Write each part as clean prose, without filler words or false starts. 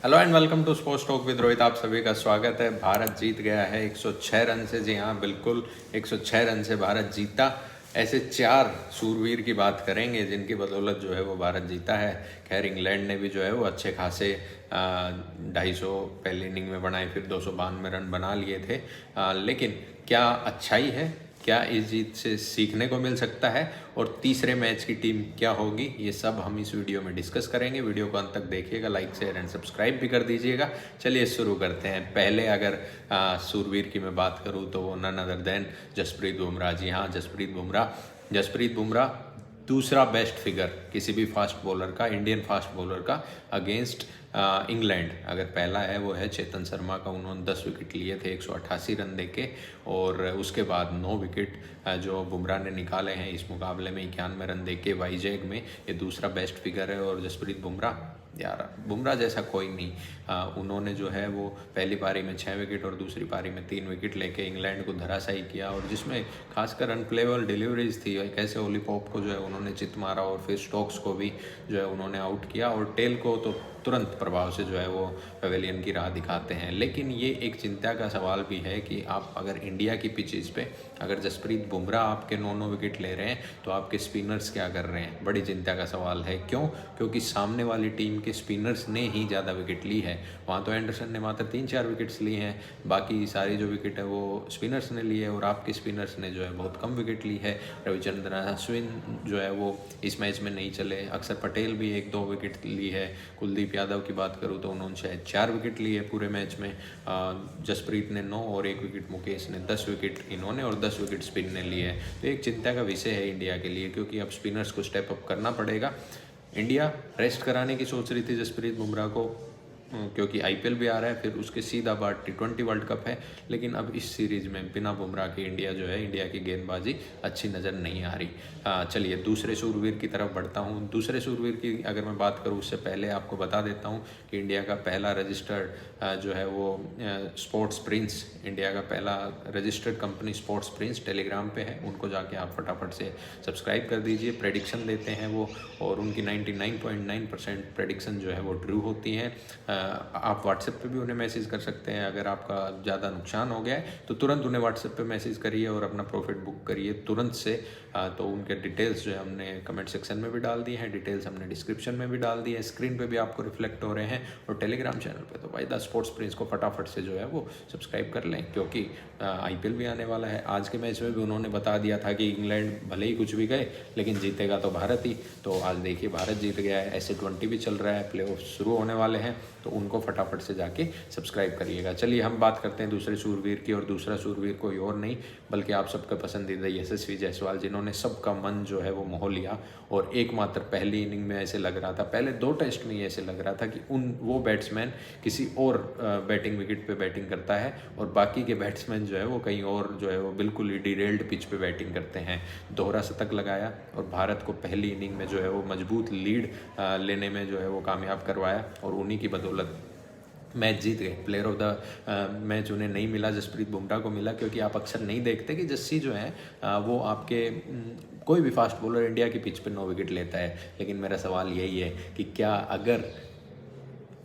Hello and welcome to sports talk with Rohit. आप सभी का स्वागत है। भारत जीत गया है 106 रन से। जी हाँ, बिल्कुल 106 रन से भारत जीता। ऐसे 4 सूरवीर की बात करेंगे जिनकी बदौलत जो है वो भारत जीता है। खैर इंग्लैंड ने भी जो है वो अच्छे खासे 250 पहली इनिंग में बनाए, फिर 292 रन बना लिए थे। लेकिन क्या अच्छाई है, क्या इस जीत से सीखने को मिल सकता है और तीसरे मैच की टीम क्या होगी, ये सब हम इस वीडियो में डिस्कस करेंगे। वीडियो को अंत तक देखिएगा, लाइक शेयर एंड सब्सक्राइब भी कर दीजिएगा। चलिए शुरू करते हैं। पहले अगर सूरवीर की मैं बात करूँ तो वो none other than Jasprit Bumrah. जी हाँ, जसप्रीत बुमराह दूसरा बेस्ट फिगर किसी भी फास्ट बॉलर का, इंडियन फास्ट बॉलर का अगेंस्ट इंग्लैंड। अगर पहला है वो है चेतन शर्मा का, उन्होंने 10 विकेट लिए थे 188 रन देके। और उसके बाद 9 विकेट जो बुमराह ने निकाले हैं इस मुकाबले में 91 रन देके वाईजैग में, ये दूसरा बेस्ट फिगर है। और जसप्रीत बुमराह, यार बुमराह जैसा कोई नहीं। उन्होंने जो है वो पहली पारी में 6 विकेट और दूसरी पारी में 3 विकेट लेके इंग्लैंड को धराशायी किया, और जिसमें खासकर अनप्लेबल डिलीवरीज थी। कैसे ओली पॉप को जो है उन्होंने चित मारा और फिर स्टोक्स को भी जो है उन्होंने आउट किया, और टेल को तो तुरंत प्रभाव से जो है वो पवेलियन की राह दिखाते हैं। लेकिन ये एक चिंता का सवाल भी है कि आप अगर इंडिया की पिचेस पे अगर जसप्रीत बुमराह आपके 9 विकेट ले रहे हैं तो आपके स्पिनर्स क्या कर रहे हैं, बड़ी चिंता का सवाल है। क्यों? क्योंकि सामने वाली टीम के स्पिनर्स ने ही ज़्यादा विकेट ली है। वहाँ तो एंडरसन ने मात्र 3-4 विकेट्स लिए हैं, बाकी सारी जो विकेट है वो स्पिनर्स ने ली है, और आपके स्पिनर्स ने जो है बहुत कम विकेट ली है। रविचंद्रन अश्विन जो है वो इस मैच में नहीं चले, अक्षर पटेल भी 1-2 विकेट ली है। कुलदीप यादव की बात करूँ तो उन्होंने शायद 4 विकेट लिए पूरे मैच में। जसप्रीत ने 9 और 1 विकेट मुकेश ने, 10 विकेट इन्होंने और 10 विकेट स्पिन ने लिए है। तो एक चिंता का विषय है इंडिया के लिए, क्योंकि अब स्पिनर्स को स्टेप अप करना पड़ेगा। इंडिया रेस्ट कराने की सोच रही थी जसप्रीत बुमराह को, क्योंकि आईपीएल भी आ रहा है, फिर उसके सीधा बाद T20 वर्ल्ड कप है। लेकिन अब इस सीरीज़ में बिना बुमराह के इंडिया जो है, इंडिया की गेंदबाजी अच्छी नज़र नहीं आ रही। चलिए दूसरे सूरवीर की तरफ बढ़ता हूँ। दूसरे सूरवीर की अगर मैं बात करूँ उससे पहले आपको बता देता हूँ कि इंडिया का पहला रजिस्टर्ड जो है वो स्पोर्ट्स प्रिंस, इंडिया का पहला registered company sports Prince Telegram पे है। उनको जाके आप फटाफट से सब्सक्राइब कर दीजिए। प्रेडिक्शन देते हैं वो, और उनकी 99.9% प्रेडिक्शन जो है वो ट्रू होती हैं। आप व्हाट्सएप पे भी उन्हें मैसेज कर सकते हैं। अगर आपका ज़्यादा नुकसान हो गया है तो तुरंत उन्हें व्हाट्सएप पे मैसेज करिए और अपना प्रॉफिट बुक करिए तुरंत से। तो उनके डिटेल्स जो है हमने कमेंट सेक्शन में भी डाल दिए हैं, डिटेल्स हमने डिस्क्रिप्शन में भी डाल दिए हैं, स्क्रीन पे भी आपको रिफ्लेक्ट हो रहे हैं। और टेलीग्राम चैनल पे तो भाई द स्पोर्ट्स प्रिंस को फटाफट से जो है वो सब्सक्राइब कर लें, क्योंकि आईपीएल भी आने वाला है। आज के मैच में भी उन्होंने बता दिया था कि इंग्लैंड भले ही कुछ भी गए लेकिन जीतेगा तो भारत ही। तो आज देखिए भारत जीत गया है। ऐसे 20 भी चल रहा है, प्ले ऑफ शुरू होने वाले हैं, तो उनको फटाफट से जाके सब्सक्राइब करिएगा। चलिए हम बात करते हैं दूसरे सूरवीर की, और दूसरा सूरवीर कोई और नहीं बल्कि आप सबका पसंदीदा यशस्वी जायसवाल, जिन्होंने सबका मन जो है वो मोह लिया। और एकमात्र पहली इनिंग में ऐसे लग रहा था, पहले 2 टेस्ट में ऐसे लग रहा था कि वो बैट्समैन किसी और बैटिंग विकेट पे बैटिंग करता है और बाकी के बैट्समैन जो है वो कहीं और जो है वो बिल्कुल ही डिरेल्ड पिच पे बैटिंग करते हैं। दोहरा शतक लगाया और भारत को पहली इनिंग में जो है वो मजबूत लीड लेने में जो है वो कामयाब करवाया, और उन्हीं की बदौलत मैच जीत गए। प्लेयर ऑफ द मैच उन्हें नहीं मिला, जसप्रीत बुमराह को मिला, क्योंकि आप अक्सर नहीं देखते कि जस्सी जो है वो आपके कोई भी फास्ट बॉलर इंडिया की पिच पे 9 विकेट लेता है। लेकिन मेरा सवाल यही है कि क्या अगर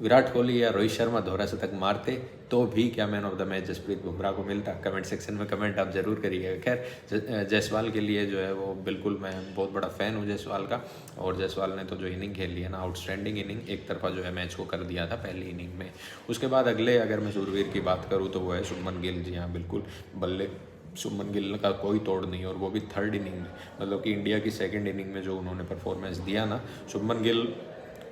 विराट कोहली या रोहित शर्मा दोहरा शतक मारते तो भी क्या man of the match Jasprit Bumrah को मिलता? कमेंट सेक्शन में कमेंट आप ज़रूर करिएगा। खैर जायसवाल के लिए जो है वो बिल्कुल मैं बहुत बड़ा फ़ैन हूँ जायसवाल का, और जायसवाल ने तो जो इनिंग खेली है ना, आउटस्टैंडिंग इनिंग, एक तरफा जो है मैच को कर दिया था पहली इनिंग में। उसके बाद अगले अगर मैं सूरवीर की बात करूँ तो वो है शुभमन गिल। जी हाँ, बिल्कुल बल्ले शुभमन गिल का कोई तोड़ नहीं, और वो भी 3rd इनिंग में, मतलब कि इंडिया की 2nd इनिंग में जो उन्होंने परफॉर्मेंस दिया ना, शुभमन गिल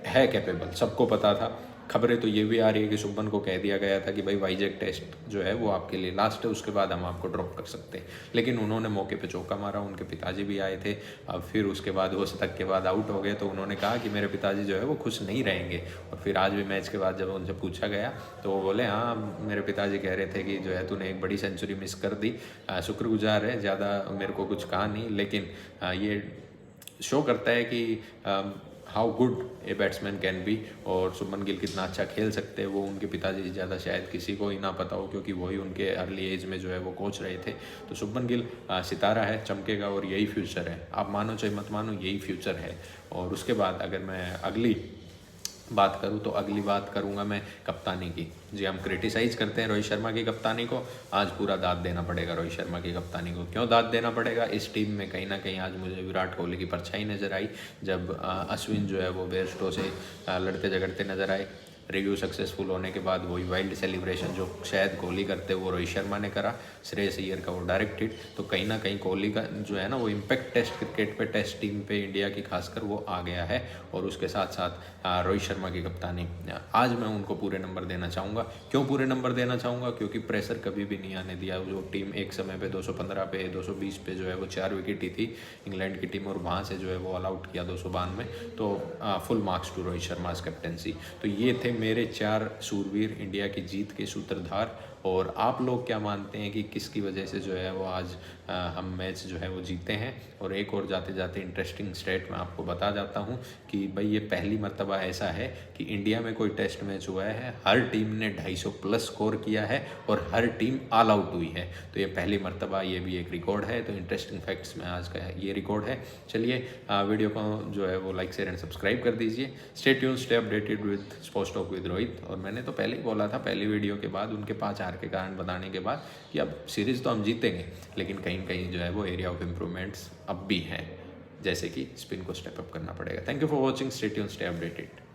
है कैपेबल, सबको पता था। खबरें तो ये भी आ रही है कि शुभमन को कह दिया गया था कि भाई वाईजैग टेस्ट जो है वो आपके लिए लास्ट है, उसके बाद हम आपको ड्रॉप कर सकते हैं। लेकिन उन्होंने मौके पे चौका मारा, उनके पिताजी भी आए थे। अब फिर उसके बाद वो शतक के बाद आउट हो गए, तो उन्होंने कहा कि मेरे पिताजी जो है वो खुश नहीं रहेंगे। और फिर आज भी मैच के बाद जब उनसे पूछा गया तो वो बोले हाँ, मेरे पिताजी कह रहे थे कि जो है तूने एक बड़ी सेंचुरी मिस कर दी, शुक्रगुजार है, ज़्यादा मेरे को कुछ कहा नहीं। लेकिन ये शो करता है कि how good a batsman can be, और शुभमन गिल कितना अच्छा खेल सकते हैं वो उनके पिताजी से ज़्यादा शायद किसी को ही ना पता हो, क्योंकि वही उनके अर्ली एज में जो है वो कोच रहे थे। तो शुभमन गिल सितारा है, चमकेगा, और यही फ्यूचर है। आप मानो चाहे मत मानो, यही फ्यूचर है। और उसके बाद अगर मैं अगली बात करूं तो अगली बात करूंगा मैं कप्तानी की। जी, हम क्रिटिसाइज़ करते हैं रोहित शर्मा की कप्तानी को, आज पूरा दाद देना पड़ेगा रोहित शर्मा की कप्तानी को। क्यों दाद देना पड़ेगा? इस टीम में कहीं ना कहीं आज मुझे विराट कोहली की परछाई नज़र आई, जब अश्विन जो है वो बेयरस्टो से लड़ते झगड़ते नज़र आए। रिव्यू सक्सेसफुल होने के बाद वही वाइल्ड सेलिब्रेशन जो शायद कोहली करते वो रोहित शर्मा ने करा, श्रेयस अय्यर का वो डायरेक्ट हिट। तो कहीं ना कहीं कोहली का जो है ना वो इम्पैक्ट टेस्ट क्रिकेट पे, टेस्ट टीम पे इंडिया की खासकर वो आ गया है। और उसके साथ साथ रोहित शर्मा की कप्तानी, आज मैं उनको पूरे नंबर देना चाहूँगा। क्यों पूरे नंबर देना चाहूँगा? क्योंकि प्रेशर कभी भी नहीं आने दिया। जो टीम एक समय पे 215 पे 220 पे जो है वो 4 विकेट ही थी इंग्लैंड की टीम, और वहाँ से जो है वो ऑल आउट किया 292। तो full marks to Rohit Sharma captaincy. तो ये थे मेरे 4 शूरवीर, इंडिया की जीत के सूत्रधार। और आप लोग क्या मानते हैं कि किसकी वजह से जो है वो आज हम मैच जो है वो जीते हैं? और एक और जाते जाते इंटरेस्टिंग स्टेट मैं आपको बता जाता हूँ कि भाई ये पहली मर्तबा ऐसा है कि इंडिया में कोई टेस्ट मैच हुआ है, हर टीम ने 250 प्लस स्कोर किया है और हर टीम ऑल आउट हुई है। तो ये पहली मर्तबा, ये भी एक रिकॉर्ड है। तो इंटरेस्टिंग फैक्ट्स में आज का ये रिकॉर्ड है। चलिए वीडियो को जो है वो लाइक शेयर एंड सब्सक्राइब कर दीजिए। Stay tune, stay updated with sports talk with Rohit. और मैंने तो पहले ही बोला था पहली वीडियो के बाद, उनके 5 हार के कारण बताने के बाद, कि अब सीरीज़ तो हम जीतेंगे, लेकिन कहीं कहीं जो है वो एरिया ऑफ इम्प्रूवमेंट्स अब भी हैं, जैसे कि स्पिन को स्टेप अप करना पड़ेगा। Thank you for watching, stay tune, stay updated.